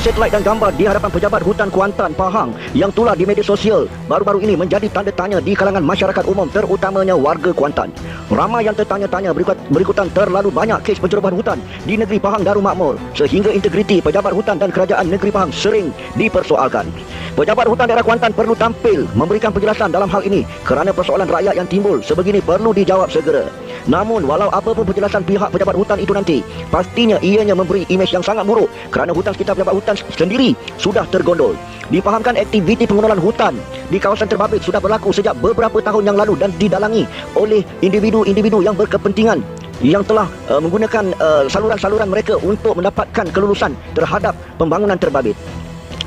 satelit dan gambar di hadapan pejabat hutan Kuantan, Pahang yang tular di media sosial baru-baru ini menjadi tanda tanya di kalangan masyarakat umum, terutamanya warga Kuantan. Ramai yang tertanya-tanya berikutan terlalu banyak kes pencerobohan hutan di negeri Pahang Darul Makmur sehingga integriti pejabat hutan dan kerajaan negeri Pahang sering dipersoalkan. Pejabat hutan daerah Kuantan perlu tampil memberikan penjelasan dalam hal ini kerana persoalan rakyat yang timbul sebegini perlu dijawab segera. Namun walau apapun penjelasan pihak pejabat hutan itu nanti, pastinya ianya memberi imej yang sangat buruk kerana hutan sekitar pejabat hutan sendiri sudah tergondol. Dipahamkan aktiviti pengondolan hutan di kawasan terbabit sudah berlaku sejak beberapa tahun yang lalu dan didalangi oleh individu-individu yang berkepentingan yang telah menggunakan saluran-saluran mereka untuk mendapatkan kelulusan terhadap pembangunan terbabit.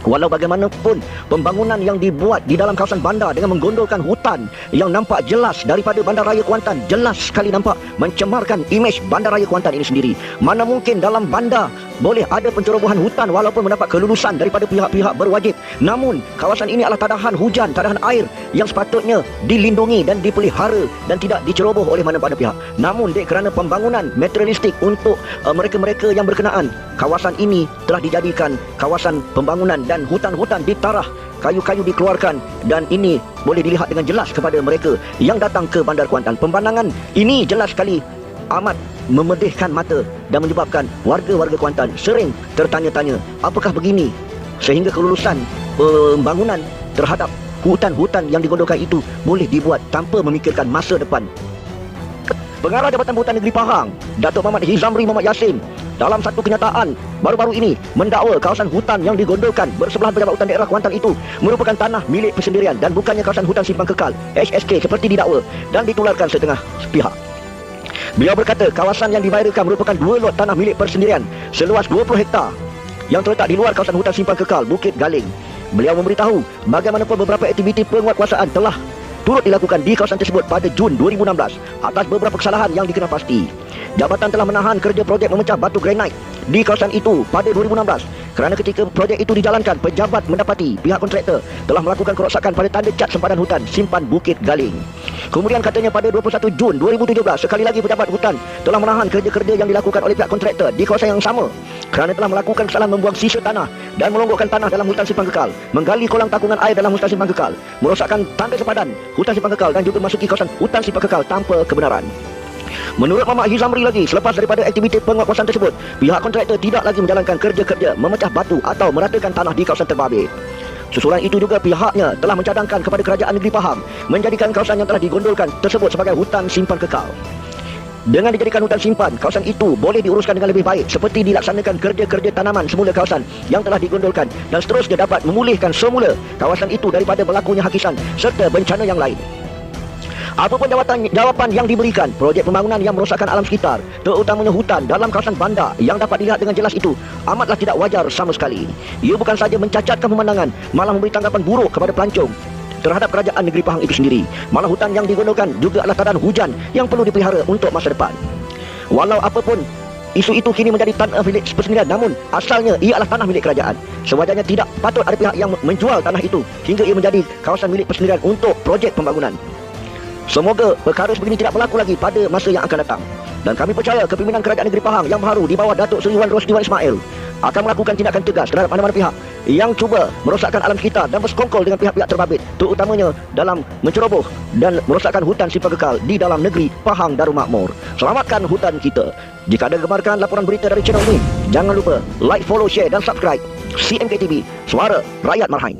Walau bagaimanapun, pembangunan yang dibuat di dalam kawasan bandar dengan menggondolkan hutan yang nampak jelas daripada Bandaraya Kuantan, jelas sekali nampak mencemarkan imej Bandaraya Kuantan ini sendiri. Mana mungkin dalam bandar boleh ada pencerobohan hutan walaupun mendapat kelulusan daripada pihak-pihak berwajib. Namun, kawasan ini adalah tadahan hujan, tadahan air yang sepatutnya dilindungi dan dipelihara dan tidak diceroboh oleh mana-mana pihak. Namun, kerana pembangunan materialistik untuk mereka-mereka yang berkenaan, kawasan ini telah dijadikan kawasan pembangunan dan hutan-hutan ditarah, kayu-kayu dikeluarkan dan ini boleh dilihat dengan jelas kepada mereka yang datang ke Bandar Kuantan. Pemandangan ini jelas sekali amat memedihkan mata dan menyebabkan warga-warga Kuantan sering tertanya-tanya apakah begini sehingga kelulusan pembangunan terhadap hutan-hutan yang digondolkan itu boleh dibuat tanpa memikirkan masa depan. Pengarah Jabatan Hutan Negeri Pahang, Datuk Muhammad Hizamri Muhammad Yassin, dalam satu kenyataan baru-baru ini mendakwa kawasan hutan yang digondolkan bersebelahan pejabat hutan daerah Kuantan itu merupakan tanah milik persendirian dan bukannya kawasan hutan simpan kekal HSK seperti didakwa dan ditularkan setengah pihak. Beliau berkata kawasan yang dibayarkan merupakan 2 lot tanah milik persendirian seluas 20 hektar yang terletak di luar kawasan hutan simpan kekal Bukit Galing. Beliau memberitahu bagaimanapun beberapa aktiviti penguatkuasaan telah turut dilakukan di kawasan tersebut pada Jun 2016 atas beberapa kesalahan yang dikenal pasti. Jabatan telah menahan kerja projek memecah batu granit di kawasan itu pada 2016 kerana ketika projek itu dijalankan, pejabat mendapati pihak kontraktor telah melakukan kerosakan pada tanda cat sempadan hutan simpan Bukit Galing. Kemudian katanya pada 21 Jun 2017 sekali lagi pejabat hutan telah menahan kerja-kerja yang dilakukan oleh pihak kontraktor di kawasan yang sama kerana telah melakukan kesalahan membuang sisa tanah dan melonggokkan tanah dalam hutan simpan kekal, menggali kolam takungan air dalam hutan simpan kekal, merosakkan tanda sempadan hutan simpan kekal dan juga masuki kawasan hutan simpan kekal tanpa kebenaran. Menurut Muhammad Hizamri lagi, selepas daripada aktiviti penguatkuasaan tersebut, pihak kontraktor tidak lagi menjalankan kerja-kerja memecah batu atau meratakan tanah di kawasan terbabit. Susulan itu juga pihaknya telah mencadangkan kepada kerajaan negeri Pahang menjadikan kawasan yang telah digondolkan tersebut sebagai hutan simpan kekal. Dengan dijadikan hutan simpan, kawasan itu boleh diuruskan dengan lebih baik seperti dilaksanakan kerja-kerja tanaman semula kawasan yang telah digondolkan dan seterusnya dapat memulihkan semula kawasan itu daripada berlakunya hakisan serta bencana yang lain. Apapun jawapan yang diberikan, projek pembangunan yang merosakkan alam sekitar, terutamanya hutan dalam kawasan bandar yang dapat dilihat dengan jelas itu amatlah tidak wajar sama sekali. Ia bukan saja mencacatkan pemandangan, malah memberi tanggapan buruk kepada pelancong terhadap kerajaan negeri Pahang itu sendiri. Malah hutan yang digondolkan juga adalah tadahan hujan yang perlu dipelihara untuk masa depan. Walau apapun isu itu kini menjadi tanah milik persendirian, namun asalnya ia adalah tanah milik kerajaan. Sewajarnya tidak patut ada pihak yang menjual tanah itu hingga ia menjadi kawasan milik persendirian untuk projek pembangunan. Semoga perkara sebegini tidak berlaku lagi pada masa yang akan datang. Dan kami percaya kepimpinan kerajaan negeri Pahang yang baru di bawah Datuk Seri Wan Rosli Wan Ismail akan melakukan tindakan tegas terhadap mana-mana pihak yang cuba merosakkan alam sekitar dan bersekongkol dengan pihak-pihak terbabit, terutamanya dalam menceroboh dan merosakkan hutan simpan kekal di dalam negeri Pahang Darul Makmur. Selamatkan hutan kita. Jika anda gemarkan laporan berita dari channel ini, jangan lupa like, follow, share dan subscribe CMK TV, Suara Rakyat Marhain.